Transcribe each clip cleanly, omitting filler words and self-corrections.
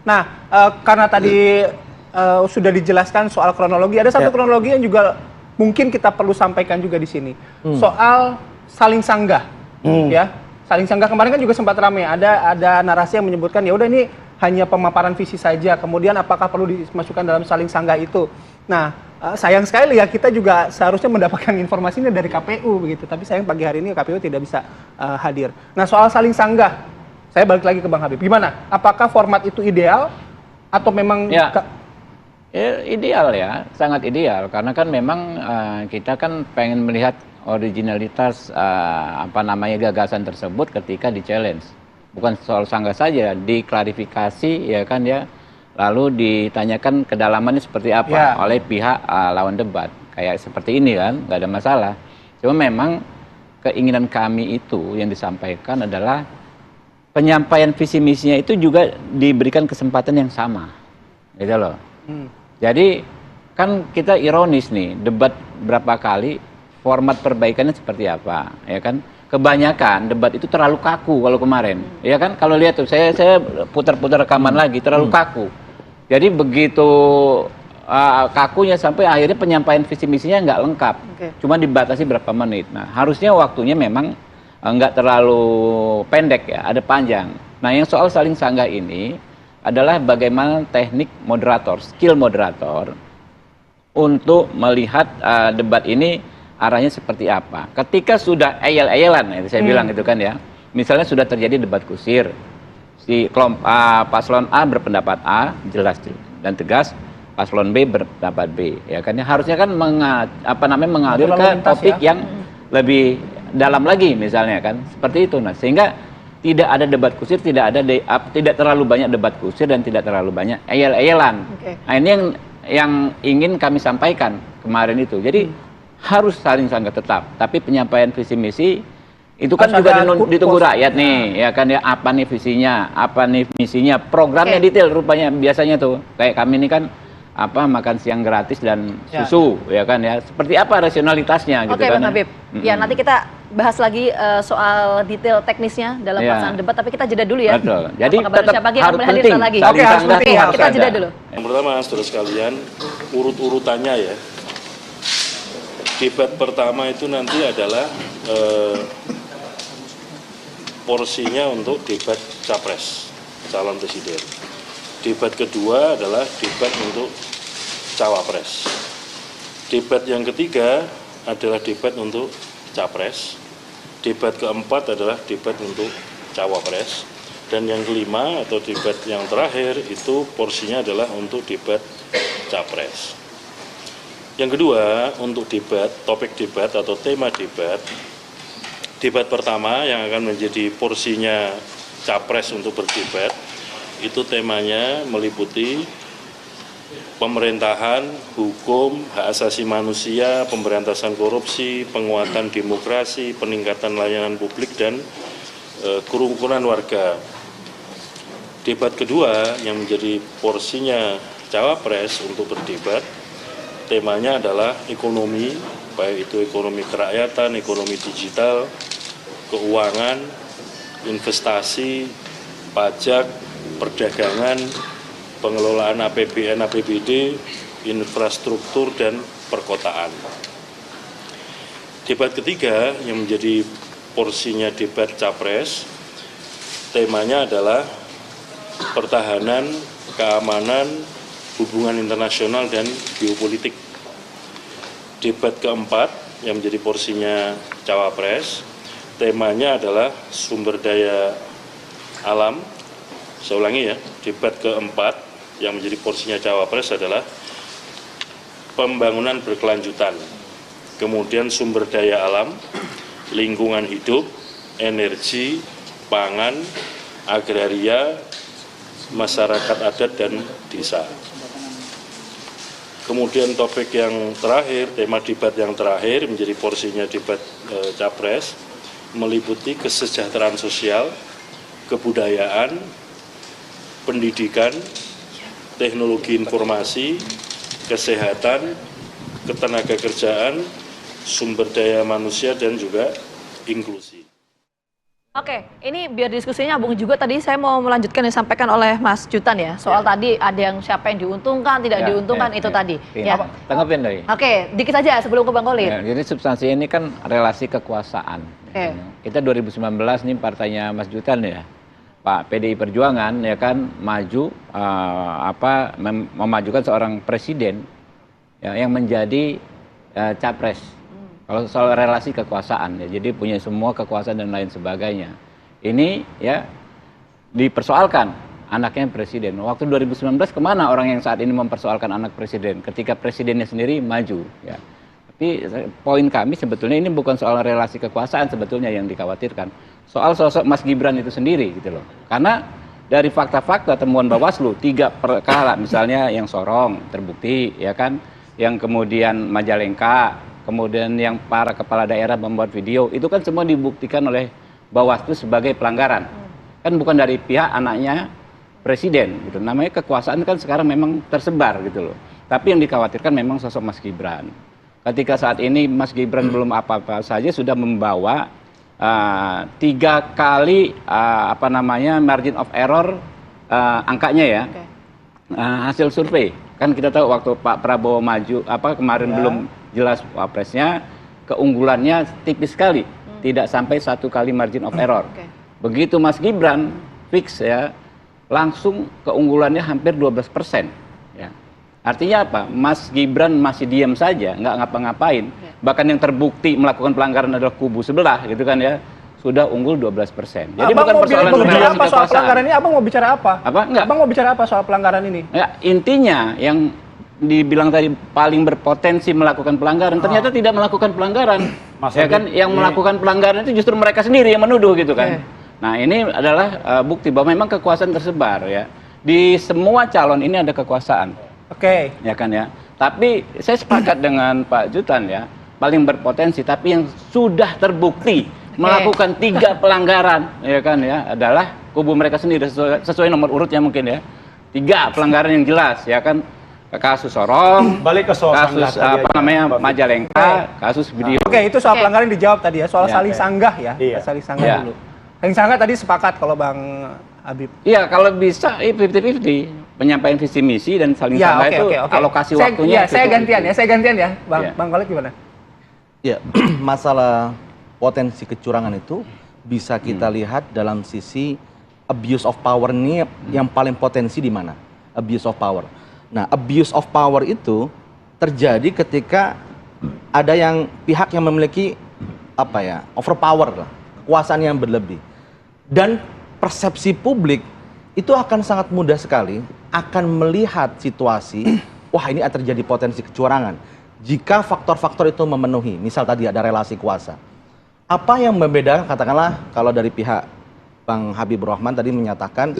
Nah, karena tadi sudah dijelaskan soal kronologi, ada satu kronologi yang juga mungkin kita perlu sampaikan juga di sini. Soal saling sanggah, ya. Saling sanggah kemarin kan juga sempat ramai. Ada narasi yang menyebutkan ya udah ini hanya pemaparan visi saja. Kemudian apakah perlu dimasukkan dalam saling sanggah itu? Nah, sayang sekali ya kita juga seharusnya mendapatkan informasinya dari KPU begitu. Tapi sayang pagi hari ini KPU tidak bisa hadir. Nah, soal saling sanggah, saya balik lagi ke Bang Habib. Gimana? Apakah format itu ideal atau memang ideal ya, sangat ideal karena kan memang kita kan pengen melihat originalitas gagasan tersebut ketika di challenge. Bukan soal sanggah saja, diklarifikasi ya kan ya, lalu ditanyakan kedalamannya seperti apa oleh pihak lawan debat. Kayak seperti ini kan, nggak ada masalah. Cuma memang keinginan kami itu yang disampaikan adalah penyampaian visi misinya itu juga diberikan kesempatan yang sama, gitu loh. Jadi kan kita ironis nih, debat berapa kali, format perbaikannya seperti apa, ya kan? Kebanyakan debat itu terlalu kaku kalau kemarin, ya kan? Kalau lihat tuh, saya putar-putar rekaman lagi, terlalu kaku. Jadi begitu kakunya sampai akhirnya penyampaian visi misinya nggak lengkap, cuma dibatasi berapa menit. Nah, harusnya waktunya memang nggak terlalu pendek ya, ada panjang. Nah, yang soal saling sanggah ini adalah bagaimana teknik moderator, skill moderator untuk melihat debat ini arahnya seperti apa. Ketika sudah eyel-eyelan, saya bilang gitu kan ya, misalnya sudah terjadi debat kusir, si paslon A berpendapat A, jelas dan tegas, paslon B berpendapat B, ya kan ya, harusnya kan mengalir ke topik yang lebih dalam lagi misalnya kan, seperti itu. Nah, sehingga tidak ada debat kusir, tidak terlalu banyak debat kusir dan tidak terlalu banyak eyel-eyelan. Nah, ini yang ingin kami sampaikan kemarin itu. Jadi harus saling sanggah tetap, tapi penyampaian visi misi itu kan juga ditunggu rakyat nih, ya kan ya, apa nih visinya, apa nih misinya, programnya detail rupanya biasanya tuh. Kayak kami ini kan makan siang gratis dan susu, ya kan ya. Seperti apa rasionalitasnya gitu kan. Bang Habib. Ya, nanti kita bahas lagi soal detail teknisnya dalam pelaksanaan debat, tapi kita jeda dulu ya. Betul. Jadi tetap harus penting lagi. Kita jeda dulu. Yang pertama, saudara sekalian, urut-urutannya ya. Debat pertama itu nanti adalah porsinya untuk debat capres, calon presiden. Debat kedua adalah debat untuk cawapres. Debat yang ketiga adalah debat untuk capres. Debat keempat adalah debat untuk cawapres. Dan yang kelima atau debat yang terakhir itu porsinya adalah untuk debat capres. Yang kedua, untuk debat, topik debat atau tema debat, debat pertama yang akan menjadi porsinya capres untuk berdebat, itu temanya meliputi pemerintahan, hukum, hak asasi manusia, pemberantasan korupsi, penguatan demokrasi, peningkatan layanan publik, dan kerukunan warga. Debat kedua yang menjadi porsinya cawapres untuk berdebat, temanya adalah ekonomi, baik itu ekonomi kerakyatan, ekonomi digital, keuangan, investasi, pajak, perdagangan, pengelolaan APBN, APBD, infrastruktur, dan perkotaan. Debat ketiga yang menjadi porsinya debat capres, temanya adalah pertahanan, keamanan, hubungan internasional, dan geopolitik. Debat keempat yang menjadi porsinya cawapres, temanya adalah sumber daya alam. Saya ulangi ya, debat keempat yang menjadi porsinya cawapres adalah pembangunan berkelanjutan, kemudian sumber daya alam, lingkungan hidup, energi, pangan, agraria, masyarakat adat, dan desa. Kemudian topik yang terakhir, tema debat yang terakhir menjadi porsinya debat capres, meliputi kesejahteraan sosial, kebudayaan, pendidikan, teknologi informasi, kesehatan, ketenagakerjaan, sumber daya manusia, dan juga inklusi. Oke, ini biar diskusinya nyambung juga tadi saya mau melanjutkan yang disampaikan oleh Mas Jutan ya. Soal tadi ada yang siapa yang diuntungkan, tidak diuntungkan itu tadi. Ya. Tanggapin dari. Oke, dikit saja sebelum ke Bang Khalid. Ya, jadi substansi ini kan relasi kekuasaan. Oke. Kita 2019 nih partainya Mas Jutan ya, Pak PDI Perjuangan ya kan maju memajukan seorang presiden ya, yang menjadi capres. Kalau soal relasi kekuasaan ya, jadi punya semua kekuasaan dan lain sebagainya. Ini ya dipersoalkan anaknya presiden. Waktu 2019 kemana orang yang saat ini mempersoalkan anak presiden ketika presidennya sendiri maju ya. Tapi poin kami sebetulnya ini bukan soal relasi kekuasaan sebetulnya yang dikhawatirkan. Soal sosok Mas Gibran itu sendiri gitu loh. Karena dari fakta-fakta temuan Bawaslu 3 perkara misalnya yang Sorong terbukti ya kan, yang kemudian Majalengka, kemudian yang para kepala daerah membuat video, itu kan semua dibuktikan oleh Bawaslu sebagai pelanggaran. Kan bukan dari pihak anaknya presiden gitu. Namanya kekuasaan kan sekarang memang tersebar gitu loh. Tapi yang dikhawatirkan memang sosok Mas Gibran. Ketika saat ini Mas Gibran belum apa-apa saja sudah membawa 3 kali margin of error angkanya ya. Oke. Hasil survei. Kan kita tahu waktu Pak Prabowo maju kemarin belum jelas wapresnya, keunggulannya tipis sekali, tidak sampai 1 kali margin of error. Oke. Begitu Mas Gibran fix ya, langsung keunggulannya hampir 12%. Ya. Artinya apa? Mas Gibran masih diam saja, nggak ngapa-ngapain. Bahkan yang terbukti melakukan pelanggaran adalah kubu sebelah, gitu kan ya, sudah unggul 12%. Jadi Abang bukan persoalan mau bicara relasi apa soal kekuasaan. pelanggaran ini? Abang mau bicara apa? Apa? Enggak. Abang mau bicara apa soal pelanggaran ini? Ya, intinya yang dibilang tadi paling berpotensi melakukan pelanggaran ternyata tidak melakukan pelanggaran. Ya kan yang melakukan pelanggaran itu justru mereka sendiri yang menuduh gitu kan. Nah, ini adalah bukti bahwa memang kekuasaan tersebar ya. Di semua calon ini ada kekuasaan. Oke. Ya kan ya. Tapi saya sepakat dengan Pak Jutan ya, paling berpotensi tapi yang sudah terbukti melakukan 3 pelanggaran ya kan ya adalah kubu mereka sendiri sesuai nomor urutnya mungkin ya. 3 pelanggaran yang jelas ya kan. Kasus Sorong, balik ke soal kasus Majalengka, kasus video. Oke, itu soal pelanggaran dijawab tadi ya, soal Ya, saling sanggah ya. Iya. Saling sanggah Ya. dulu. Saling sanggah tadi sepakat kalau Bang Habib. Iya, kalau bisa 50-50. Penyampaian visi misi dan saling sanggah itu alokasi waktunya. Saya gantian ya. Bang Khalid gimana? Ya, masalah potensi kecurangan itu bisa kita lihat dalam sisi abuse of power ini yang paling potensi di mana? Abuse of power. Nah, abuse of power itu terjadi ketika ada pihak yang memiliki overpower lah, kekuasaan yang berlebih. Dan persepsi publik itu akan sangat mudah sekali akan melihat situasi, wah ini akan terjadi potensi kecurangan. Jika faktor-faktor itu memenuhi, misal tadi ada relasi kuasa. Apa yang membedakan, katakanlah kalau dari pihak Bang Habibur Rahman tadi menyatakan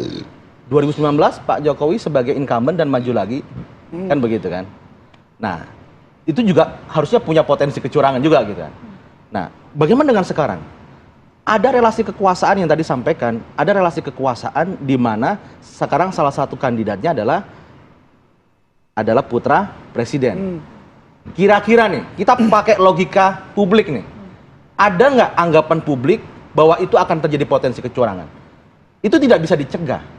2019 Pak Jokowi sebagai incumbent dan maju lagi, kan begitu kan. Nah, itu juga harusnya punya potensi kecurangan juga gitu kan. Nah, bagaimana dengan sekarang? Ada relasi kekuasaan yang tadi sampaikan, ada relasi kekuasaan di mana sekarang salah satu kandidatnya adalah putra presiden. Kira-kira nih, kita pakai logika publik nih, ada nggak anggapan publik bahwa itu akan terjadi potensi kecurangan? Itu tidak bisa dicegah.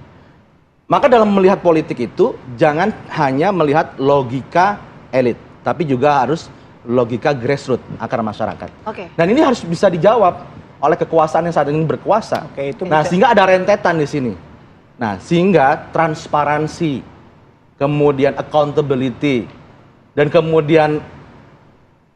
Maka dalam melihat politik itu, jangan hanya melihat logika elit, tapi juga harus logika grassroots, akar masyarakat. Oke. Dan ini harus bisa dijawab oleh kekuasaan yang saat ini berkuasa. Oke, itu nah, bisa. sehingga ada rentetan di sini. Nah, sehingga transparansi, kemudian accountability, dan kemudian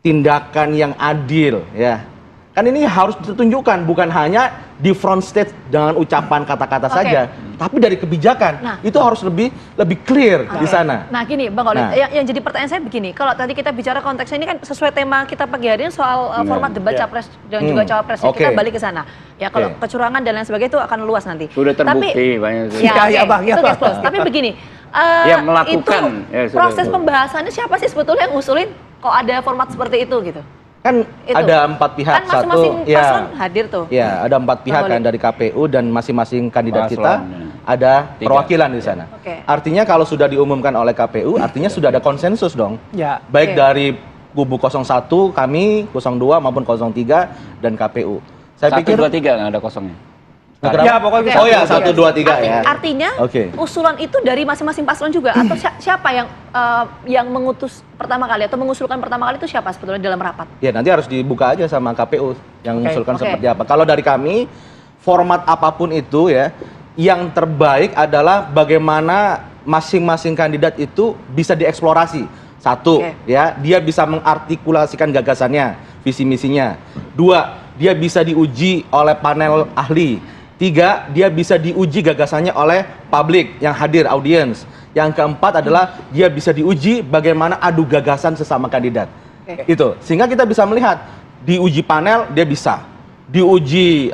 tindakan yang adil, ya. Kan ini harus ditunjukkan, bukan hanya di front stage dengan ucapan kata-kata saja, tapi dari kebijakan. Nah, itu harus lebih clear di sana. Nah gini Bang Khalid, Nah. yang jadi pertanyaan saya begini, kalau tadi kita bicara konteksnya ini kan sesuai tema kita pagi hari ini soal format debat capres dan juga cawapres, kita balik ke sana. Ya kalau kecurangan dan lain sebagainya itu akan luas nanti. Sudah terbukti banyak. Ya, Bang, ya, itu Bang. close. Tapi begini, Yang melakukan, itu ya, sudah proses itu. pembahasannya siapa sih sebetulnya yang ngusulin kok ada format seperti itu gitu? Kan Itu. ada 4 pihak, Kan masing-masing satu paslon hadir tuh. Ya, ada 4 pihak kan dari KPU dan masing-masing kandidat kita Paslon, ada 3. perwakilan di sana. Oke. Artinya kalau sudah diumumkan oleh KPU, artinya sudah ada konsensus dong. Ya. Baik Oke. dari kubu 01, kami 02 maupun 03 dan KPU. Saya 1, pikir 2, 3 nggak ada kosongnya. Nah, kenapa? Ya, pokoknya Oh ya, 1, 2, 3 ya. Artinya Oke. usulan itu dari masing-masing paslon juga atau siapa yang mengutus pertama kali atau mengusulkan pertama kali itu siapa sebetulnya dalam rapat? Ya nanti harus dibuka aja sama KPU yang mengusulkan Oke. seperti apa. Kalau dari kami, format apapun itu ya, yang terbaik adalah bagaimana masing-masing kandidat itu bisa dieksplorasi. Satu, Oke. ya, dia bisa mengartikulasikan gagasannya, visi misinya. Dua, dia bisa diuji oleh panel ahli. Tiga, dia bisa diuji gagasannya oleh publik yang hadir, audiens. Yang keempat adalah dia bisa diuji bagaimana adu gagasan sesama kandidat. Oke. Itu. Sehingga kita bisa melihat diuji panel dia bisa. Diuji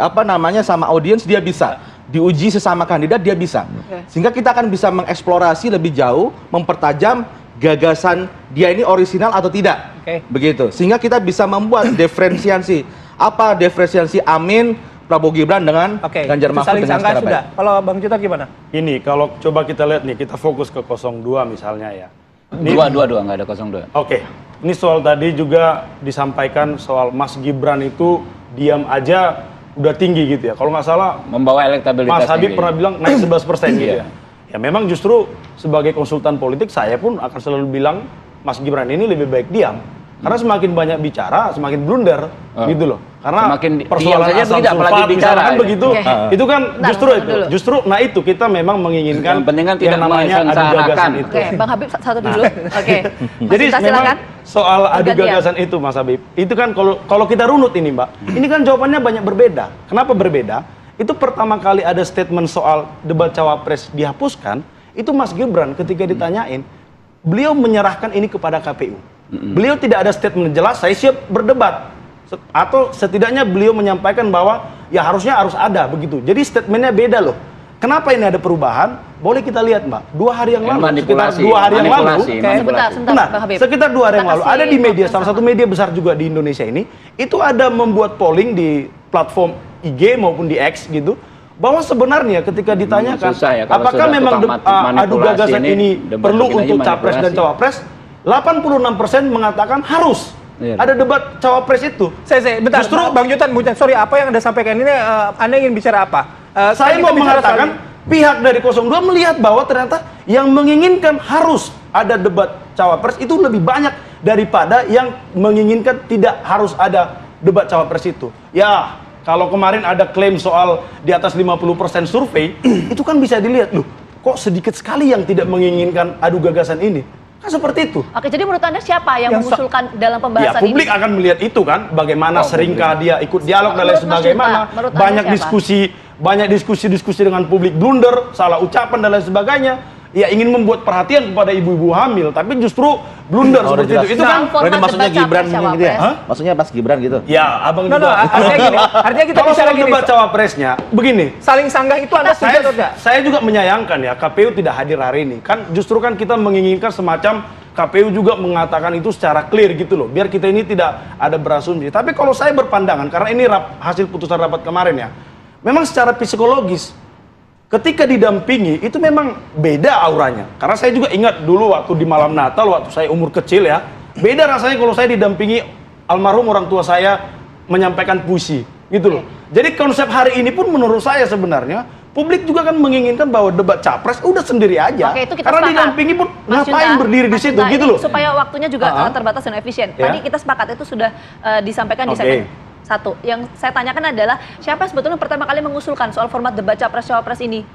sama audiens dia bisa. Diuji sesama kandidat dia bisa. Sehingga kita akan bisa mengeksplorasi lebih jauh, mempertajam gagasan dia ini orisinal atau tidak. Oke. Begitu. Sehingga kita bisa membuat diferensiasi. Apa diferensiasi Amin Prabowo Gibran dengan Oke, Ganjar itu Mahfud saling dengan sangka secara sudah. baik. Kalau Bang Juta gimana? Ini kalau coba kita lihat nih, kita fokus ke 02 misalnya ya. Dua, nggak ada 02. Oke, ini soal tadi juga disampaikan soal Mas Gibran itu diam aja udah tinggi gitu ya. Kalau nggak salah Membawa elektabilitas Mas Habib tinggi. pernah bilang naik 11% gitu Iya. ya. Ya memang justru sebagai konsultan politik saya pun akan selalu bilang Mas Gibran ini lebih baik diam. Karena semakin banyak bicara, semakin blunder gitu loh. Karena Semakin persoalan diam saja asam tidak, apalagi sulfat bicara, misalkan ya. begitu, Oke. itu kan Bentar, justru bentar itu. dulu. Justru nah itu kita memang menginginkan Yang penting kan tidak yang namanya adu mensensarakan. gagasan itu. Oke, Bang Habib satu dulu. Oke. Mas Jadi Sinta, memang silakan. soal adu Bergantian. gagasan itu Mas Habib, itu kan kalau kita runut ini Mbak, ini kan jawabannya banyak berbeda. Kenapa berbeda? Itu pertama kali ada statement soal debat cawapres dihapuskan, itu Mas Gibran ketika ditanyain, beliau menyerahkan ini kepada KPU. Beliau tidak ada statement jelas, saya siap berdebat. Atau setidaknya beliau menyampaikan bahwa ya harusnya harus ada begitu. Jadi statementnya beda loh. Kenapa ini ada perubahan? Boleh kita lihat Mbak, 2 hari yang lalu, sekitar 2 hari yang lalu, Sebentar, Benar, Bang Habib. sekitar 2 hari yang Kita lalu kasih ada di media, waktu salah sama. satu media besar juga di Indonesia ini, itu ada membuat polling di platform IG maupun di X gitu, bahwa sebenarnya ketika ditanyakan susah ya, kalau apakah sudah memang tukang adu manipulasi gagasan ini debat perlu bikin aja untuk capres dan manipulasi. cawapres, 86% mengatakan harus Iya. ada debat cawapres itu. Saya bentar. Justru Bang Jutan, sorry, apa yang Anda sampaikan ini Anda ingin bicara apa? saya kita mau bicara mengatakan pihak dari 02 melihat bahwa ternyata yang menginginkan harus ada debat cawapres itu lebih banyak daripada yang menginginkan tidak harus ada debat cawapres itu. Ya, kalau kemarin ada klaim soal di atas 50% survei, itu kan bisa dilihat, loh, kok sedikit sekali yang tidak menginginkan adu gagasan ini. Kan seperti itu. Oke, jadi menurut Anda siapa yang Yang mengusulkan dalam Ya, pembahasan publik ini? akan melihat itu kan, bagaimana seringkah dia ikut dialog dan lain Menurut Mas sebagaimana. Juta, menurut Anda Banyak siapa? diskusi dengan publik blunder, salah ucapan dan lain sebagainya. Ya ingin membuat perhatian kepada ibu-ibu hamil, tapi justru blunder Oh, udah seperti jelas. itu. Itu kan Format Berarti maksudnya debat Gibran capres, mungkin gitu ya? cawapres. Hah? Maksudnya pas Gibran gitu? ya abang No, juga. artinya gini. Artinya kita Kalau bicara soal gini. debat cawapresnya, begini. Saling sanggah itu Anda setuju atau tidak? Saya juga menyayangkan ya KPU tidak hadir hari ini. Kan justru kan kita menginginkan semacam KPU juga mengatakan itu secara clear gitu loh. Biar kita ini tidak ada berasumsi. Tapi kalau saya berpandangan, karena ini hasil putusan rapat kemarin ya. Memang secara psikologis, ketika didampingi itu memang beda auranya. Karena saya juga ingat dulu waktu di malam Natal, waktu saya umur kecil ya. Beda rasanya kalau saya didampingi almarhum orang tua saya menyampaikan puisi. Gitu loh. Jadi konsep hari ini pun menurut saya sebenarnya publik juga kan menginginkan bahwa debat capres udah sendiri aja. Oke, itu kita karena sepakat. didampingi pun Mas ngapain Junta, berdiri di Mas situ Junta, gitu ini loh. supaya waktunya juga terbatas dan efisien. Ya. Tadi kita sepakat itu sudah disampaikan di Oke. segmen 1. Yang saya tanyakan adalah siapa sebetulnya pertama kali mengusulkan soal format debat capres-cawapres ini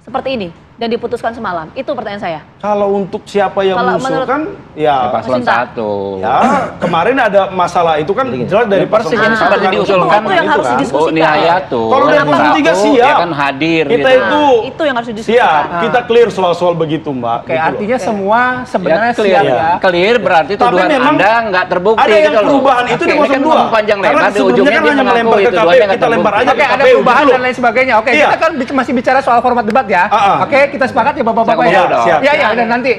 seperti ini dan diputuskan semalam. Itu pertanyaan saya. Kalau untuk siapa yang Kalau mengusulkan Di ya paslon Mas Sinta. 1. ya kemarin ada masalah itu kan jelas dari Persis paslon ini satu seperti kan. diusulkan Itu yang harus kan. didiskusikan. Bu Nihayatu. Kalau dari Yang 03 satu, siap. dia kan hadir Kita gitu. itu itu yang harus didiskusikan. siap, kita clear soal-soal begitu Mbak. Oke, gitu loh. artinya semua sebenarnya Ya, clear, siap ya. clear berarti Tapi tuduhan memang Anda nggak terbukti ada yang gitu loh. perubahan itu di Oke, ini kan 02. ngomong panjang Karena lebar, di sebelumnya ujungnya kan dia hanya mengaku melempar ke itu KPU, tuduhannya nggak kita lempar terbukti. aja Oke, ke ada KPU perubahan gitu dan loh. lain sebagainya. Oke, Iya. kita kan masih bicara soal format debat ya. Oke, kita sepakat ya Bapak-bapak Saya ya. ngomong siap. Ya, ya, dan nanti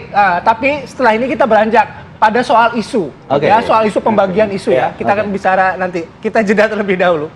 tapi setelah ini kita beranjak pada soal isu. Oke. Ya, soal isu pembagian isu ya. Iya, Kita akan bicara nanti. Kita jeda terlebih dahulu.